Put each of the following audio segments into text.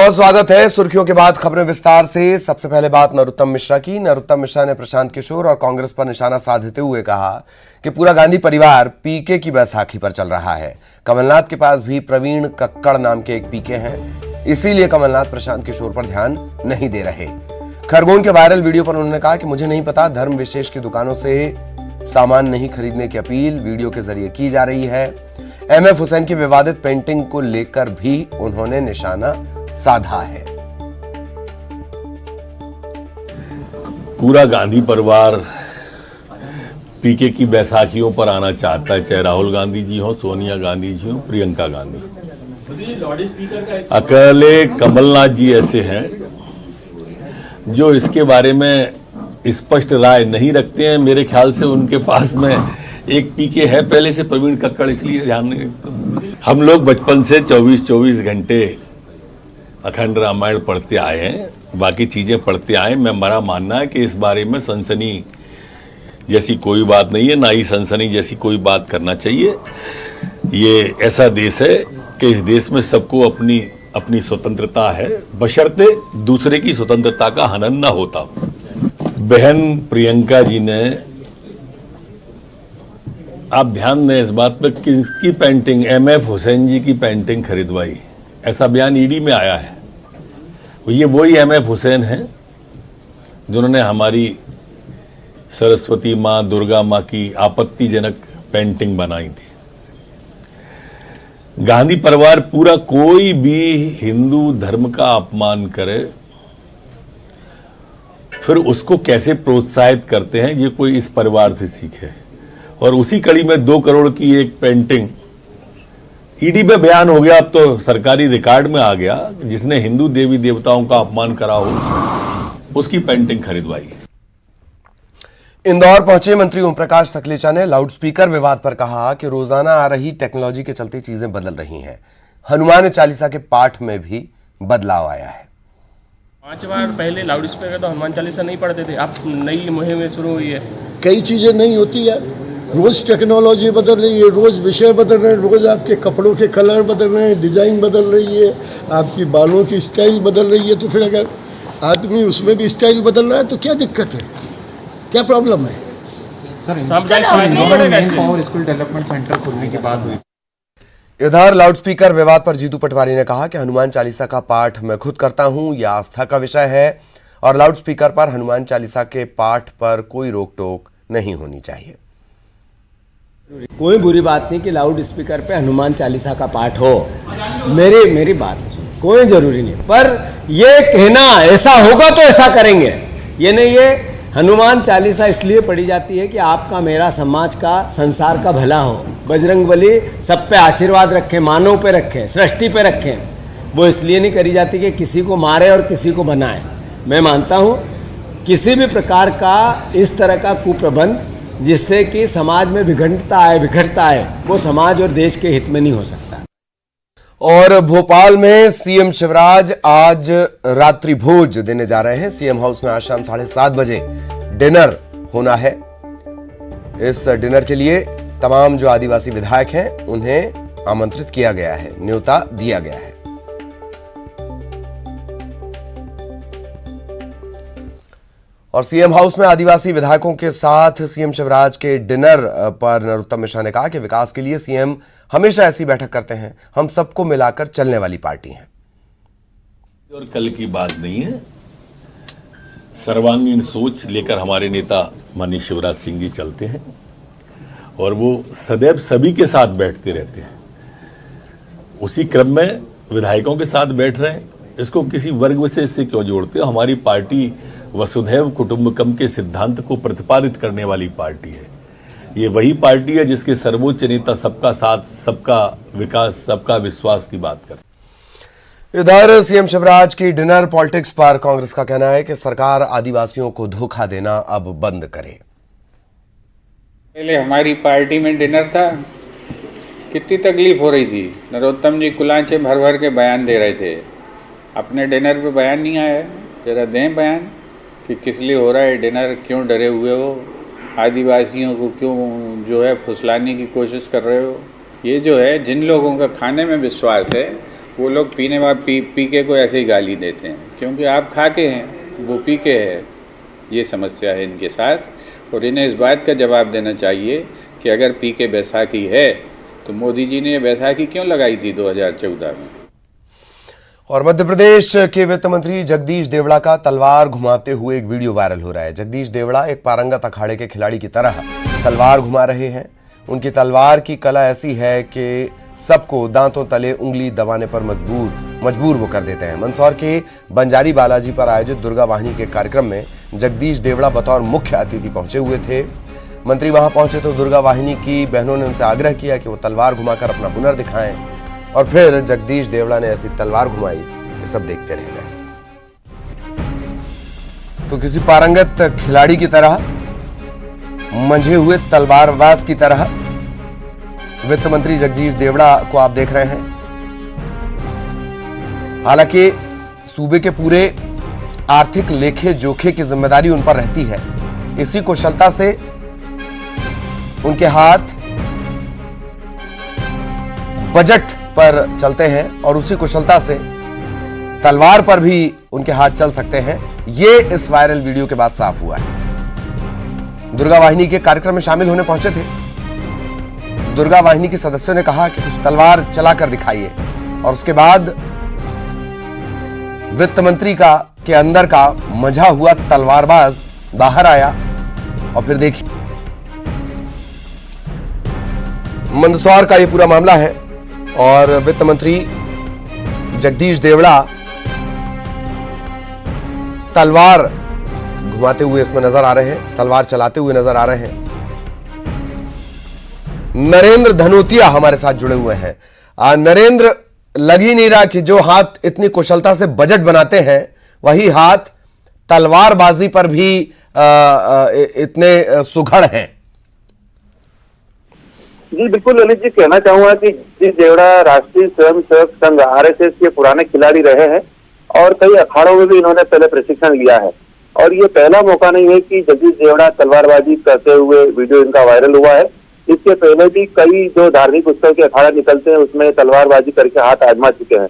बहुत स्वागत है। सुर्खियों के बाद खबरें विस्तार से। सबसे पहले बात नरोत्तम मिश्रा की। नरोत्तम मिश्रा ने प्रशांत किशोर और कांग्रेस पर निशाना साधते हुए कहा कि पूरा गांधी परिवार पीके की बैसाखी पर चल रहा है। कमलनाथ के पास भी प्रवीण कक्कड़ नाम के एक पीके हैं, इसीलिए कमलनाथ प्रशांत किशोर पर ध्यान नहीं दे रहे। खरगोन के वायरल वीडियो पर उन्होंने कहा कि मुझे नहीं पता, धर्म विशेष की दुकानों से सामान नहीं खरीदने की अपील वीडियो के जरिए की जा रही है। एमएफ हुसैन की विवादित पेंटिंग को लेकर भी उन्होंने निशाना साधा है। पूरा गांधी परिवार पीके की बैसाखियों पर आना चाहता है, चाहे राहुल गांधी जी हो, सोनिया गांधी जी हो, प्रियंका गांधी। अकेले कमलनाथ जी ऐसे हैं जो इसके बारे में स्पष्ट राय नहीं रखते हैं। मेरे ख्याल से उनके पास में एक पीके है पहले से, प्रवीण कक्कड़, इसलिए ध्यान नहीं रखते। हम लोग बचपन से 24-24 घंटे अखंड रामायण पढ़ते आए हैं, बाकी चीजें पढ़ते आए। मेरा मानना है कि इस बारे में सनसनी जैसी कोई बात नहीं है, ना ही सनसनी जैसी कोई बात करना चाहिए। ये ऐसा देश है कि इस देश में सबको अपनी अपनी स्वतंत्रता है, बशर्ते दूसरे की स्वतंत्रता का हनन ना होता। बहन प्रियंका जी ने, आप ध्यान दें इस बात पे, किसकी पेंटिंग, एमएफ हुसैन जी की पेंटिंग खरीदवाई, ऐसा बयान ईडी में आया है। ये वही एमएफ हुसैन हैं जिन्होंने हमारी सरस्वती माँ, दुर्गा माँ की आपत्तिजनक पेंटिंग बनाई थी। गांधी परिवार पूरा कोई भी हिंदू धर्म का अपमान करे फिर उसको कैसे प्रोत्साहित करते हैं, ये कोई इस परिवार से सीखे। और उसी कड़ी में 2 करोड़ की एक पेंटिंग ईडी पे बयान हो गया, अब तो सरकारी रिकॉर्ड में आ गया, जिसने हिंदू देवी देवताओं का अपमान करा हो उसकी पेंटिंग खरीदवाई। इंदौर पहुंचे मंत्री ओम प्रकाश सकलेचा ने लाउडस्पीकर विवाद पर कहा कि रोजाना आ रही टेक्नोलॉजी के चलते चीजें बदल रही हैं। हनुमान चालीसा के पाठ में भी बदलाव आया है। 5 बार पहले लाउडस्पीकर तो हनुमान चालीसा नहीं पढ़ते थे, अब नई मुहिम शुरू हुई है। कई चीजें नहीं होती है, रोज टेक्नोलॉजी बदल रही है, रोज विषय बदल रहे हैं, रोज आपके कपड़ों के कलर बदल रहे हैं, डिजाइन बदल रही है, आपकी बालों की स्टाइल बदल रही है। तो फिर अगर आदमी उसमें भी स्टाइल बदल रहा है तो क्या दिक्कत है, क्या प्रॉब्लम है? स्कूल डेवलपमेंट सेंटर खुलने की बात हुई। इधर लाउडस्पीकर विवाद पर जीतू पटवारी ने कहा कि हनुमान चालीसा का पाठ मैं खुद करता हूं, यह आस्था का विषय है और लाउडस्पीकर पर हनुमान चालीसा के पाठ पर कोई रोक टोक नहीं होनी चाहिए। कोई बुरी बात नहीं कि लाउड स्पीकर पे हनुमान चालीसा का पाठ हो, मेरी बात सुनो, कोई जरूरी नहीं। पर ये कहना ऐसा होगा तो ऐसा करेंगे, ये नहीं। ये हनुमान चालीसा इसलिए पढ़ी जाती है कि आपका, मेरा, समाज का, संसार का भला हो, बजरंगबली सब पे आशीर्वाद रखें, मानव पे रखें, सृष्टि पे रखें। वो इसलिए नहीं करी जाती कि किसी को मारे और किसी को बनाए। मैं मानता हूँ किसी भी प्रकार का इस तरह का कुप्रबंध जिससे कि समाज में विघटनता आए, वो समाज और देश के हित में नहीं हो सकता। और भोपाल में सीएम शिवराज आज रात्रि भोज देने जा रहे हैं। सीएम हाउस में आज शाम 7:30 बजे डिनर होना है। इस डिनर के लिए तमाम जो आदिवासी विधायक हैं उन्हें आमंत्रित किया गया है, न्योता दिया गया है। और सीएम हाउस में आदिवासी विधायकों के साथ सीएम शिवराज के डिनर पर नरोत्तम मिश्रा ने कहा कि विकास के लिए सीएम हमेशा ऐसी बैठक करते हैं, हम सबको मिलाकर चलने वाली पार्टी है। और कल की बात नहीं है, सर्वांगीण सोच लेकर हमारे नेता माननीय शिवराज सिंह जी चलते हैं और वो सदैव सभी के साथ बैठते रहते हैं। उसी क्रम में विधायकों के साथ बैठ रहे हैं, इसको किसी वर्ग विशेष से क्यों जोड़ते हो? हमारी पार्टी वसुधैव कुटुंबकम के सिद्धांत को प्रतिपादित करने वाली पार्टी है। ये वही पार्टी है जिसके सर्वोच्च नेता सबका साथ, सबका विकास, सबका विश्वास की बात करते। इधर सीएम शिवराज की डिनर पॉलिटिक्स पर कांग्रेस का कहना है कि सरकार आदिवासियों को धोखा देना अब बंद करे। पहले हमारी पार्टी में डिनर था, कितनी तकलीफ हो रही थी। नरोत्तम जी कुलांचे भर भर के बयान दे रहे थे, अपने डिनर पे बयान नहीं आया। जरा दें बयान कि किस लिए हो रहा है डिनर, क्यों डरे हुए हो, आदिवासियों को क्यों जो है फुसलाने की कोशिश कर रहे हो। ये जो है, जिन लोगों का खाने में विश्वास है वो लोग पीके को ऐसे ही गाली देते हैं, क्योंकि आप खा के हैं, वो पी के है। ये समस्या है इनके साथ। और इन्हें इस बात का जवाब देना चाहिए कि अगर पीके बैसाखी है तो मोदी जी ने बैसाखी क्यों लगाई थी 2014 में। और मध्य प्रदेश के वित्त मंत्री जगदीश देवड़ा का तलवार घुमाते हुए एक वीडियो वायरल हो रहा है। जगदीश देवड़ा एक पारंगत अखाड़े के खिलाड़ी की तरह तलवार घुमा रहे हैं। उनकी तलवार की कला ऐसी है कि सबको दांतों तले उंगली दबाने पर मजबूर वो कर देते हैं। मंदसौर के बंजारी बालाजी पर आयोजित दुर्गा वाहिनी के कार्यक्रम में जगदीश देवड़ा बतौर मुख्य अतिथि पहुंचे हुए थे। मंत्री वहां पहुंचे तो दुर्गा वाहिनी की बहनों ने उनसे आग्रह किया कि वो तलवार घुमाकर अपना हुनर दिखाएं, और फिर जगदीश देवड़ा ने ऐसी तलवार घुमाई कि सब देखते रह गए। तो किसी पारंगत खिलाड़ी की तरह, मंझे हुए तलवारबाज की तरह वित्त मंत्री जगदीश देवड़ा को आप देख रहे हैं। हालांकि सूबे के पूरे आर्थिक लेखे जोखे की जिम्मेदारी उन पर रहती है। इसी कुशलता से उनके हाथ बजट पर चलते हैं और उसी कुशलता से तलवार पर भी उनके हाथ चल सकते हैं। ये इस वायरल वीडियो के बाद साफ हुआ है। दुर्गा वाहिनी के कार्यक्रम में शामिल होने पहुंचे थे। दुर्गा वाहिनी के सदस्यों ने कहा कि कुछ तलवार चलाकर दिखाइए, और उसके बाद वित्त मंत्री के अंदर का मंझा हुआ तलवारबाज बाहर आया। और फिर देखिए, मंदसौर का यह पूरा मामला है और वित्त मंत्री जगदीश देवड़ा तलवार घुमाते हुए इसमें नजर आ रहे हैं, तलवार चलाते हुए नजर आ रहे हैं। नरेंद्र धनोतिया हमारे साथ जुड़े हुए हैं। नरेंद्र, लग ही नहीं रहा कि जो हाथ इतनी कुशलता से बजट बनाते हैं वही हाथ तलवारबाजी पर भी इतने सुघड़ हैं। जी बिल्कुल ललित जी, कहना चाहूंगा कि जगदीश देवड़ा राष्ट्रीय स्वयंसेवक संघ आरएसएस के पुराने खिलाड़ी रहे हैं और कई अखाड़ों में भी इन्होंने पहले प्रशिक्षण लिया है। और ये पहला मौका नहीं है कि जगदीश देवड़ा तलवारबाजी करते हुए वीडियो इनका वायरल हुआ है। इसके पहले भी कई जो धार्मिक उत्सव के अखाड़े निकलते हैं उसमें तलवारबाजी करके हाथ आजमा चुके हैं।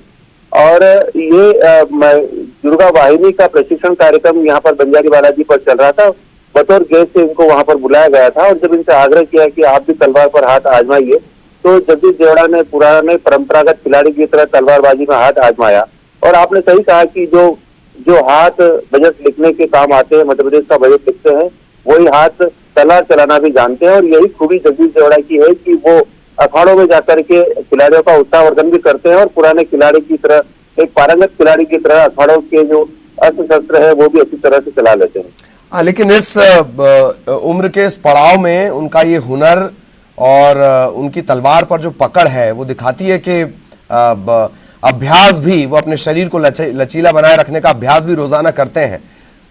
और ये दुर्गा वाहिनी का प्रशिक्षण कार्यक्रम यहाँ पर बंजारी बालाजी पर चल रहा था। बतौर गेस्ट से इनको वहां पर बुलाया गया था और जब इनसे आग्रह किया कि आप भी तलवार पर हाथ आजमाइए, तो जगदीश देवड़ा ने पुराने परंपरागत खिलाड़ी की तरह तलवारबाजी में हाथ आजमाया। और आपने सही कहा कि जो हाथ बजट लिखने के काम आते हैं, मध्य प्रदेश का बजट लिखते हैं, वही हाथ तलवार चलाना भी जानते हैं। और यही खूबी जगदीश देवड़ा की है कि वो अखाड़ों में जाकर के खिलाड़ियों का उत्साहवर्धन भी करते हैं और पुराने खिलाड़ी की तरह, एक पारंगत खिलाड़ी की तरह अखाड़ों के जो अस्त्र शस्त्र है वो भी अच्छी तरह से चला लेते हैं। लेकिन इस उम्र के इस पड़ाव में उनका ये हुनर और उनकी तलवार पर जो पकड़ है वो दिखाती है कि अभ्यास भी, वो अपने शरीर को लचीला बनाए रखने का अभ्यास भी रोजाना करते हैं।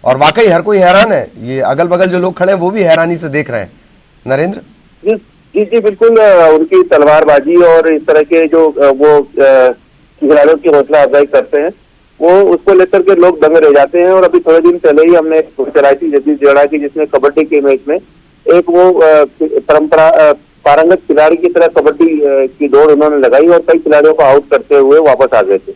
और वाकई हर कोई हैरान है, ये अगल बगल जो लोग खड़े हैं वो भी हैरानी से देख रहे हैं। नरेंद्र जी जी बिल्कुल, उनकी तलवारबाजी और इस तरह के जो वो खिलाड़ियों की हौसला अफजाई करते हैं वो उसको लेकर के लोग दंग रह जाते हैं। और अभी थोड़े दिन पहले ही हमने चलाई थी जगदीश देवड़ा की, जिसमें कबड्डी के मैच में एक वो पारंगत खिलाड़ी की तरह कबड्डी की दौड़ उन्होंने लगाई और कई खिलाड़ियों को आउट करते हुए वापस आ गए थे।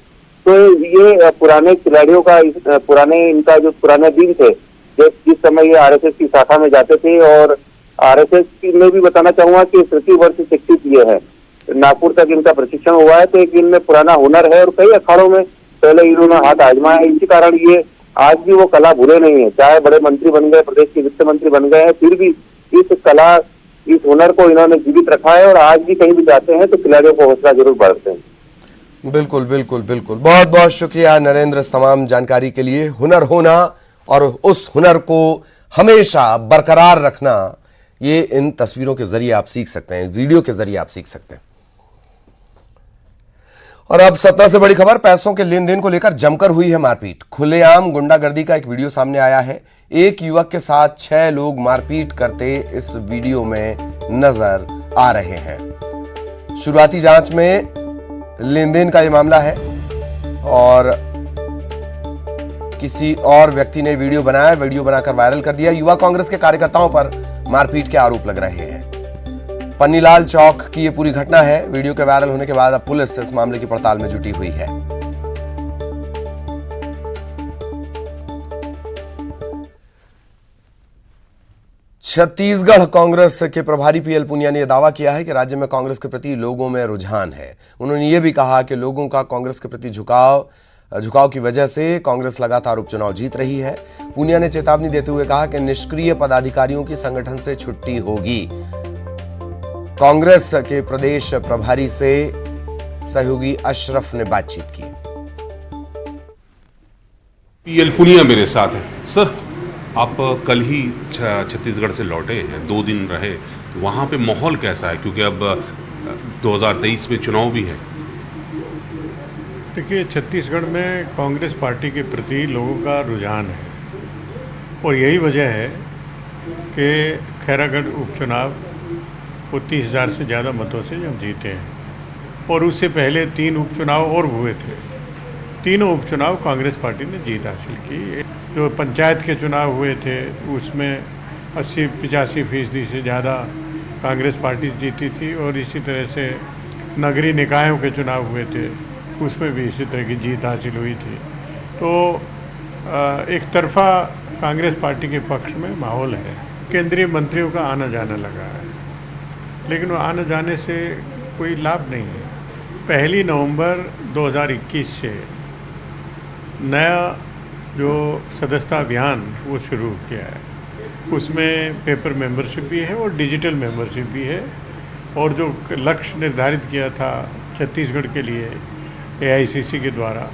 तो ये पुराने खिलाड़ियों का इनका जो पुराने दिन थे, जिस समय ये आरएसएस की शाखा में जाते थे। और आरएसएस में भी बताना चाहूंगा कि तृतीय वर्ष शिक्षित ये है, नागपुर तक इनका प्रशिक्षण हुआ है। तो एक इनमें पुराना हुनर है और कई अखाड़ों में पहले इन्होंने हाथ आजमाया। इसी कारण ये आज भी वो कला भूले नहीं है। चाहे बड़े मंत्री बन गए, प्रदेश के वित्त मंत्री बन गए हैं, फिर भी इस कला, इस हुनर को इन्होंने जीवित रखा है। और आज भी कहीं भी जाते हैं तो खिलाड़ियों को हौसला जरूर बढ़ते हैं। बिल्कुल बिल्कुल बिल्कुल, बहुत बहुत शुक्रिया नरेंद्र तमाम जानकारी के लिए। हुनर होना और उस हुनर को हमेशा बरकरार रखना, ये इन तस्वीरों के जरिए आप सीख सकते हैं, वीडियो के जरिए आप सीख सकते हैं। और अब सतना से बड़ी खबर, पैसों के लेन देन को लेकर जमकर हुई है मारपीट। खुलेआम गुंडागर्दी का एक वीडियो सामने आया है। एक युवक के साथ 6 लोग मारपीट करते इस वीडियो में नजर आ रहे हैं। शुरुआती जांच में लेन देन का यह मामला है और किसी और व्यक्ति ने वीडियो बनाया, वीडियो बनाकर वायरल कर दिया। युवा कांग्रेस के कार्यकर्ताओं पर मारपीट के आरोप लग रहे हैं। पन्नीलाल चौक की ये पूरी घटना है। वीडियो के वायरल होने के बाद अब पुलिस इस मामले की पड़ताल में जुटी हुई है। छत्तीसगढ़ कांग्रेस के प्रभारी पीएल पुनिया ने यह दावा किया है कि राज्य में कांग्रेस के प्रति लोगों में रुझान है। उन्होंने ये भी कहा कि लोगों का कांग्रेस के प्रति झुकाव की वजह से कांग्रेस लगातार उपचुनाव जीत रही है। पुनिया ने चेतावनी देते हुए कहा कि निष्क्रिय पदाधिकारियों की संगठन से छुट्टी होगी। कांग्रेस के प्रदेश प्रभारी से सहयोगी अशरफ ने बातचीत की। पीएल पुनिया मेरे साथ है। सर, आप कल ही छत्तीसगढ़ से लौटे हैं, 2 दिन रहे, वहाँ पे माहौल कैसा है, क्योंकि अब 2023 में चुनाव भी है? देखिए, छत्तीसगढ़ में कांग्रेस पार्टी के प्रति लोगों का रुझान है और यही वजह है कि खैरागढ़ उपचुनाव वो 30,000 से ज़्यादा मतों से हम जीते हैं और उससे पहले 3 उपचुनाव और हुए थे। तीनों उपचुनाव कांग्रेस पार्टी ने जीत हासिल की। जो पंचायत के चुनाव हुए थे उसमें 80-85% से ज़्यादा कांग्रेस पार्टी जीती थी और इसी तरह से नगरीय निकायों के चुनाव हुए थे उसमें भी इसी तरह की जीत हासिल हुई थी। तो एक तरफा कांग्रेस पार्टी के पक्ष में माहौल है। केंद्रीय मंत्रियों का आना जाना लगा है, लेकिन वो आने जाने से कोई लाभ नहीं है। 1 नवंबर 2021 से नया जो सदस्यता अभियान वो शुरू किया है, उसमें पेपर मेंबरशिप भी है और डिजिटल मेंबरशिप भी है। और जो लक्ष्य निर्धारित किया था छत्तीसगढ़ के लिए AICC के द्वारा,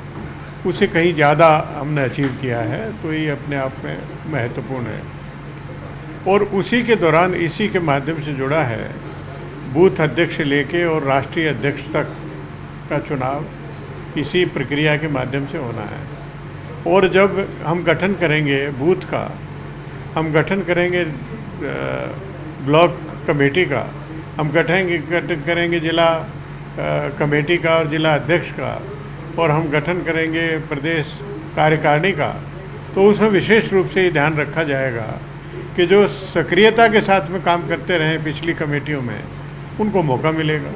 उसे कहीं ज़्यादा हमने अचीव किया है, तो ये अपने आप में महत्वपूर्ण है। और उसी के दौरान इसी के माध्यम से जुड़ा है बूथ अध्यक्ष लेके और राष्ट्रीय अध्यक्ष तक का चुनाव इसी प्रक्रिया के माध्यम से होना है। और जब हम गठन करेंगे बूथ का, हम गठन करेंगे ब्लॉक कमेटी का, हम गठन करेंगे जिला कमेटी का और जिला अध्यक्ष का, और हम गठन करेंगे प्रदेश कार्यकारिणी का, तो उसमें विशेष रूप से ये ध्यान रखा जाएगा कि जो सक्रियता के साथ में काम करते रहे पिछली कमेटियों में उनको मौका मिलेगा,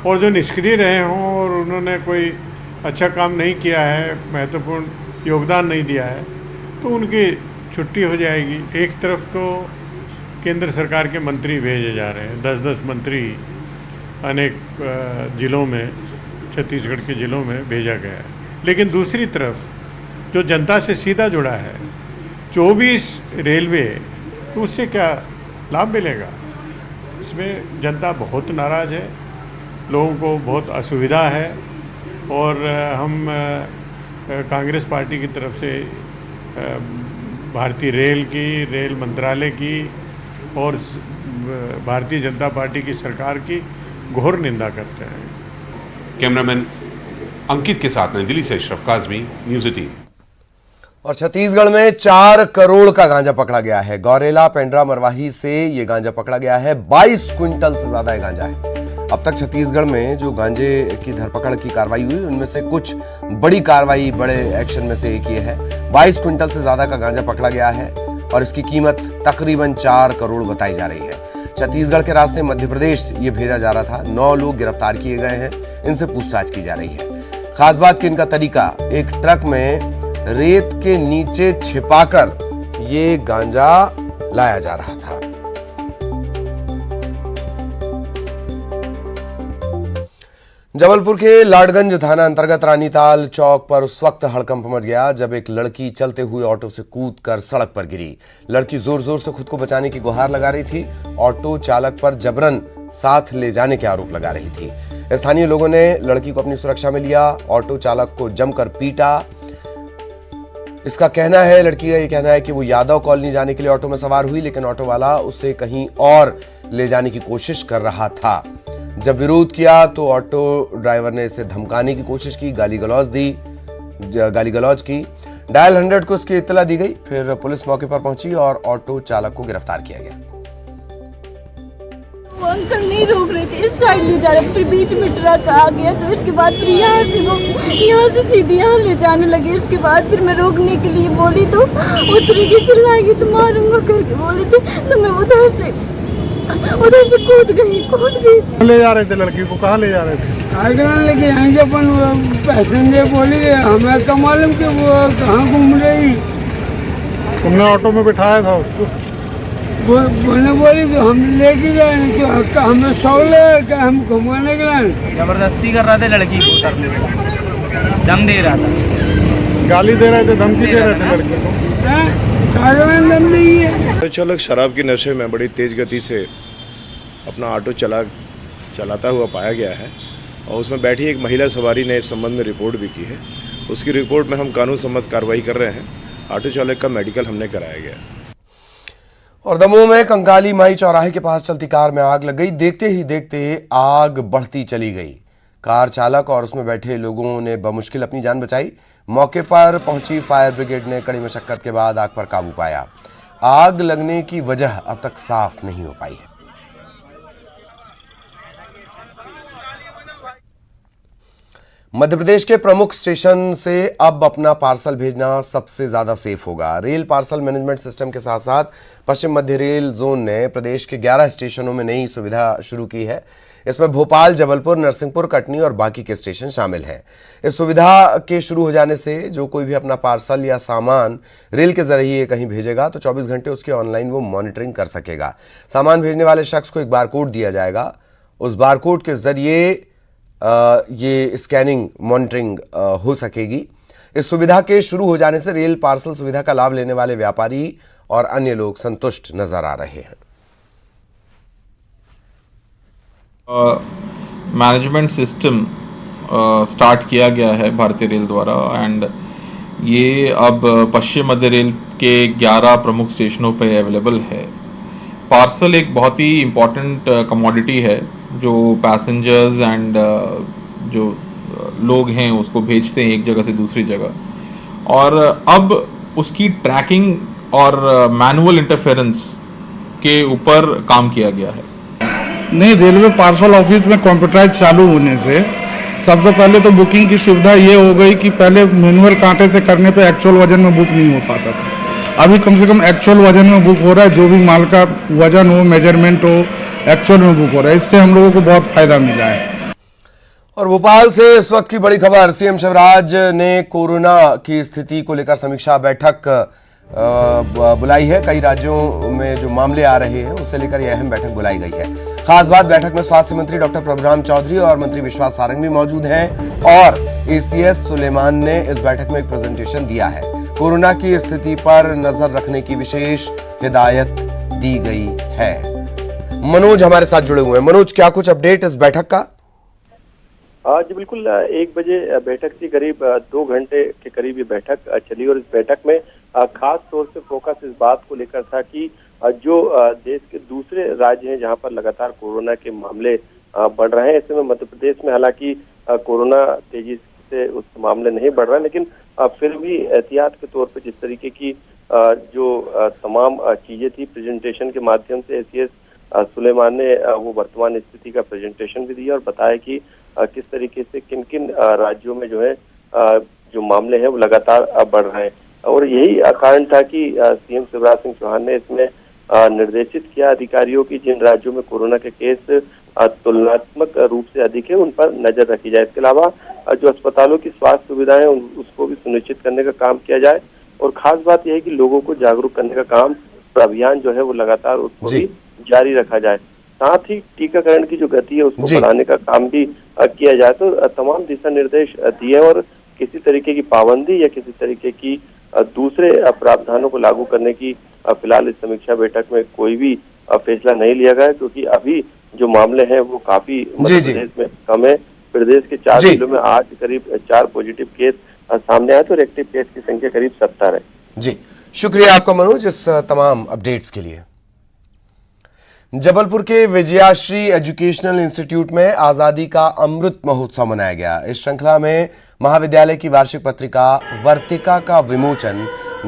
और जो निष्क्रिय रहे हों और उन्होंने कोई अच्छा काम नहीं किया है, महत्वपूर्ण योगदान नहीं दिया है, तो उनकी छुट्टी हो जाएगी। एक तरफ तो केंद्र सरकार के मंत्री भेजे जा रहे हैं, 10-10 मंत्री अनेक जिलों में, छत्तीसगढ़ के जिलों में भेजा गया है, लेकिन दूसरी तरफ जो जनता से सीधा जुड़ा है 24 रेलवे, तो उससे क्या लाभ मिलेगा? इसमें जनता बहुत नाराज़ है, लोगों को बहुत असुविधा है। और हम कांग्रेस पार्टी की तरफ से भारतीय रेल की, रेल मंत्रालय की और भारतीय जनता पार्टी की सरकार की घोर निंदा करते हैं। कैमरामैन अंकित के साथ नई दिल्ली से अशरफ काज़मी, न्यूज़ 18। और छत्तीसगढ़ में 4 करोड़ का गांजा पकड़ा गया है। गौरेला पेंड्रा मरवाही से ये गांजा पकड़ा गया है। 22 क्विंटल से ज्यादा गांजा है। अब तक छत्तीसगढ़ में जो गांजे की धरपकड़ की कार्रवाई हुई, उनमें से कुछ बड़ी कार्रवाई, बड़े एक्शन में से एक ये है। 22 क्विंटल से ज्यादा का गांजा पकड़ा गया है और इसकी कीमत तकरीबन 4 करोड़ बताई जा रही है। छत्तीसगढ़ के रास्ते मध्य प्रदेश ये भेजा जा रहा था। 9 लोग गिरफ्तार किए गए हैं, इनसे पूछताछ की जा रही है। खास बात कि इनका तरीका, एक ट्रक में रेत के नीचे छिपाकर ये गांजा लाया जा रहा था। जबलपुर के लाडगंज थाना अंतर्गत रानीताल चौक पर उस वक्त हड़कंप मच गया जब एक लड़की चलते हुए ऑटो से कूदकर सड़क पर गिरी। लड़की जोर जोर से खुद को बचाने की गुहार लगा रही थी। ऑटो चालक पर जबरन साथ ले जाने के आरोप लगा रही थी। स्थानीय लोगों ने लड़की को अपनी सुरक्षा में लिया, ऑटो चालक को जमकर पीटा। इसका कहना है, लड़की का ये कहना है कि वो यादव कॉलोनी जाने के लिए ऑटो में सवार हुई, लेकिन ऑटो वाला उसे कहीं और ले जाने की कोशिश कर रहा था। जब विरोध किया तो ऑटो ड्राइवर ने इसे धमकाने की कोशिश की, गाली गलौज की। डायल 100 को उसकी इत्तला दी गई। फिर पुलिस मौके पर पहुंची और ऑटो चालक को गिरफ्तार किया गया। वो अंकल नहीं रोक रहे थे, इस साइड ले जा रहे, फिर बीच में ट्रक आ गया, तो इसके बाद फिर यहाँ से सीधी यहाँ ले जाने लगे। उसके बाद फिर मैं रोकने के लिए बोली तो उतरी की चिल्लाएगी तो मारूंगा करके बोले थे, तो मैं उधर से उधर से कूद गई। ले जा रहे थे लड़की को, कहाँ ले जा रहे थे? लेके आएंगे अपन पैसेंजर बोली हमें क्या मालूम कि वो कहाँ घूम रही। तुमने ऑटो में बिठाया था उसको? बोलने बोली कि हम लेके जाएंगे, हमें सौले कि हम घुमाने के लिए। जबरदस्ती कर रहा था लड़की को उतरने में, दम दे रहा था, गाली दे रहे थे, धमकी दे रहे थे लड़की को। दम नहीं है। तो चालक शराब के नशे में बड़ी तेज़ गति से अपना ऑटो चलाता हुआ पाया गया है और उसमें बैठी एक महिला सवारी ने इस संबंध में रिपोर्ट भी की है। उसकी रिपोर्ट में हम कानून सम्मत कार्रवाई कर रहे हैं। ऑटो चालक का मेडिकल हमने कराया गया। और दमोह में कंकाली माई चौराहे के पास चलती कार में आग लग गई। देखते ही देखते आग बढ़ती चली गई। कार चालक और उसमें बैठे लोगों ने बमुश्किल अपनी जान बचाई। मौके पर पहुंची फायर ब्रिगेड ने कड़ी मशक्कत के बाद आग पर काबू पाया। आग लगने की वजह अब तक साफ नहीं हो पाई है। मध्य प्रदेश के प्रमुख स्टेशन से अब अपना पार्सल भेजना सबसे ज्यादा सेफ होगा। रेल पार्सल मैनेजमेंट सिस्टम के साथ साथ पश्चिम मध्य रेल जोन ने प्रदेश के 11 स्टेशनों में नई सुविधा शुरू की है। इसमें भोपाल, जबलपुर, नरसिंहपुर, कटनी और बाकी के स्टेशन शामिल हैं। इस सुविधा के शुरू हो जाने से जो कोई भी अपना पार्सल या सामान रेल के जरिए कहीं भेजेगा तो 24 घंटे उसकी ऑनलाइन वो मॉनिटरिंग कर सकेगा। सामान भेजने वाले शख्स को एक बारकोड दिया जाएगा। उस बारकोड के जरिए ये स्कैनिंग मॉनिटरिंग हो सकेगी। इस सुविधा के शुरू हो जाने से रेल पार्सल सुविधा का लाभ लेने वाले व्यापारी और अन्य लोग संतुष्ट नजर आ रहे हैं। मैनेजमेंट सिस्टम स्टार्ट किया गया है भारतीय रेल द्वारा एंड ये अब पश्चिम मध्य रेल के 11 प्रमुख स्टेशनों पर अवेलेबल है। पार्सल एक बहुत ही इम्पॉर्टेंट कमोडिटी है जो पैसेंजर्स एंड जो लोग हैं उसको भेजते हैं एक जगह से दूसरी जगह, और अब उसकी ट्रैकिंग और मैनुअल इंटरफेरेंस के ऊपर काम किया गया है। नहीं, रेलवे पार्सल ऑफिस में कंप्यूटराइज चालू होने से सबसे पहले तो बुकिंग की सुविधा ये हो गई कि पहले मैनुअल कांटे से करने पे एक्चुअल वजन में बुक नहीं हो पाता था। अभी कम से कम एक्चुअल वजन में बुक हो रहा है। जो भी माल का वजन हो, मेजरमेंट हो, एक्चुअल में बुक हो रहा है। इससे हम लोगों को बहुत फायदा मिला है। और भोपाल से इस वक्त की बड़ी खबर, सीएम शिवराज ने कोरोना की स्थिति को लेकर समीक्षा बैठक बुलाई है। कई राज्यों में जो मामले आ रहे हैं उसे लेकर यह अहम बैठक बुलाई गई है। खास बात, बैठक में स्वास्थ्य मंत्री डॉक्टर प्रभुराम चौधरी और मंत्री विश्वास सारंग भी मौजूद हैं और एसीएस सुलेमान ने इस बैठक में एक प्रेजेंटेशन दिया है। कोरोना की स्थिति पर नजर रखने की विशेष हिदायत दी गई है। मनोज हमारे साथ जुड़े हुए हैं। मनोज, क्या कुछ अपडेट इस बैठक का? जी बिल्कुल, 1 बजे बैठक थी। करीब 2 घंटे के करीब ये बैठक चली और इस बैठक में खास तौर से फोकस इस बात को लेकर था कि जो देश के दूसरे राज्य हैं जहां पर लगातार कोरोना के मामले बढ़ रहे हैं, ऐसे में मध्य प्रदेश में हालांकि कोरोना तेजी से उस मामले नहीं बढ़ रहा है, लेकिन फिर भी एहतियात के तौर पर जिस तरीके की जो तमाम चीजें थी प्रेजेंटेशन के माध्यम से एसीएस सुलेमान ने वो वर्तमान स्थिति का प्रेजेंटेशन भी दिया और बताया कि किस तरीके से किन किन राज्यों में जो है जो मामले हैं वो लगातार बढ़ रहे हैं। और यही कारण था कि सीएम शिवराज सिंह चौहान ने इसमें निर्देशित किया अधिकारियों की जिन राज्यों में कोरोना के केस तुलनात्मक रूप से अधिक है उन पर नजर रखी जाए। इसके अलावा जो अस्पतालों की स्वास्थ्य सुविधाएं उसको भी सुनिश्चित करने का काम किया जाए और खास बात यह है कि लोगों को जागरूक करने का काम, अभियान जो है वो लगातार उसको भी जारी रखा जाए। साथ ही टीकाकरण की जो गति है उसको बढ़ाने का काम भी किया जाए। तो तमाम दिशा निर्देश दिए और किसी तरीके की पाबंदी या किसी तरीके की दूसरे प्रावधानों को लागू करने की फिलहाल इस समीक्षा बैठक में कोई भी फैसला नहीं लिया गया, क्योंकि अभी जो मामले हैं वो काफी मध्य प्रदेश में कम है। प्रदेश के 4 जिलों में आज करीब 4 पॉजिटिव केस सामने आए तो एक्टिव केस की संख्या करीब 70 है। जी, शुक्रिया आपका मनोज इस तमाम अपडेट्स के लिए। जबलपुर के विजयाश्री एजुकेशनल इंस्टीट्यूट में आजादी का अमृत महोत्सव मनाया गया। इस श्रृंखला में महाविद्यालय की वार्षिक पत्रिका वर्तिका का विमोचन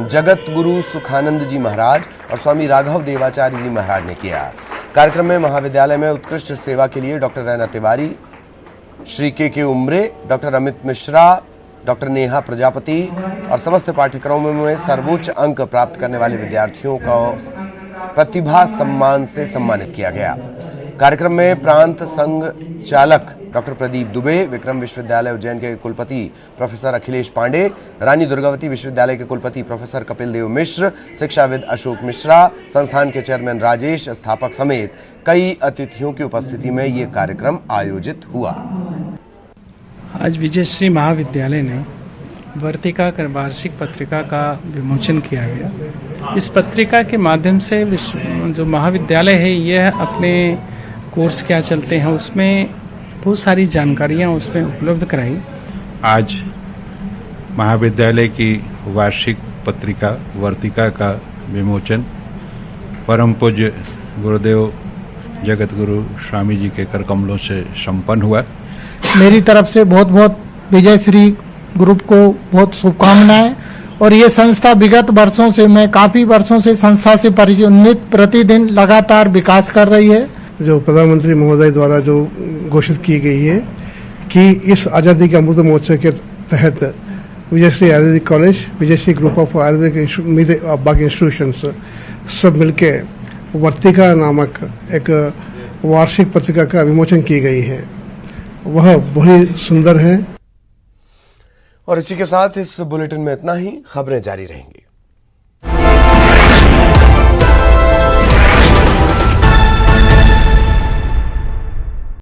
जगत गुरु सुखानंद जी महाराज और स्वामी राघव देवाचार्य जी महाराज ने किया। कार्यक्रम में महाविद्यालय में उत्कृष्ट सेवा के लिए डॉक्टर रैना तिवारी, श्री के उमरे, डॉक्टर अमित मिश्रा, डॉक्टर नेहा प्रजापति और समस्त पाठ्यक्रमों में सर्वोच्च अंक प्राप्त करने वाले विद्यार्थियों को प्रतिभा सम्मान से सम्मानित किया गया। कार्यक्रम में प्रांत संघ चालक डॉक्टर प्रदीप दुबे, विक्रम विश्वविद्यालय उज्जैन के कुलपति प्रोफेसर अखिलेश पांडे, रानी दुर्गावती विश्वविद्यालय के कुलपति प्रोफेसर कपिल देव मिश्र, शिक्षाविद अशोक मिश्रा, संस्थान के चेयरमैन राजेश, स्थापक समेत कई अतिथियों की उपस्थिति में ये कार्यक्रम आयोजित हुआ। आज विजयश्री महाविद्यालय ने वर्तिका वार्षिक पत्रिका का विमोचन किया गया। इस पत्रिका के माध्यम से जो महाविद्यालय है यह अपने कोर्स क्या चलते हैं उसमें बहुत सारी जानकारियां उसमें उपलब्ध कराई। आज महाविद्यालय की वार्षिक पत्रिका वर्तिका का विमोचन परम पूज्य गुरुदेव जगत गुरु स्वामी जी के कर कमलों से संपन्न हुआ। मेरी तरफ से बहुत बहुत विजयश्री ग्रुप को बहुत शुभकामनाएं। और ये संस्था विगत वर्षों से, मैं काफ़ी वर्षों से संस्था से परिचित, प्रतिदिन लगातार विकास कर रही है। जो प्रधानमंत्री महोदय द्वारा जो घोषित की गई है कि इस आज़ादी के अमृत महोत्सव के तहत Vijayshree Ayurvedic college, Vijayshree group of Ayurvedic बाकी इंस्टीट्यूशंस सब मिलके वर्तिका नामक एक वार्षिक पत्रिका का विमोचन की गई है, वह बहुत सुंदर है। और इसी के साथ इस बुलेटिन में इतना ही। खबरें जारी रहेंगी।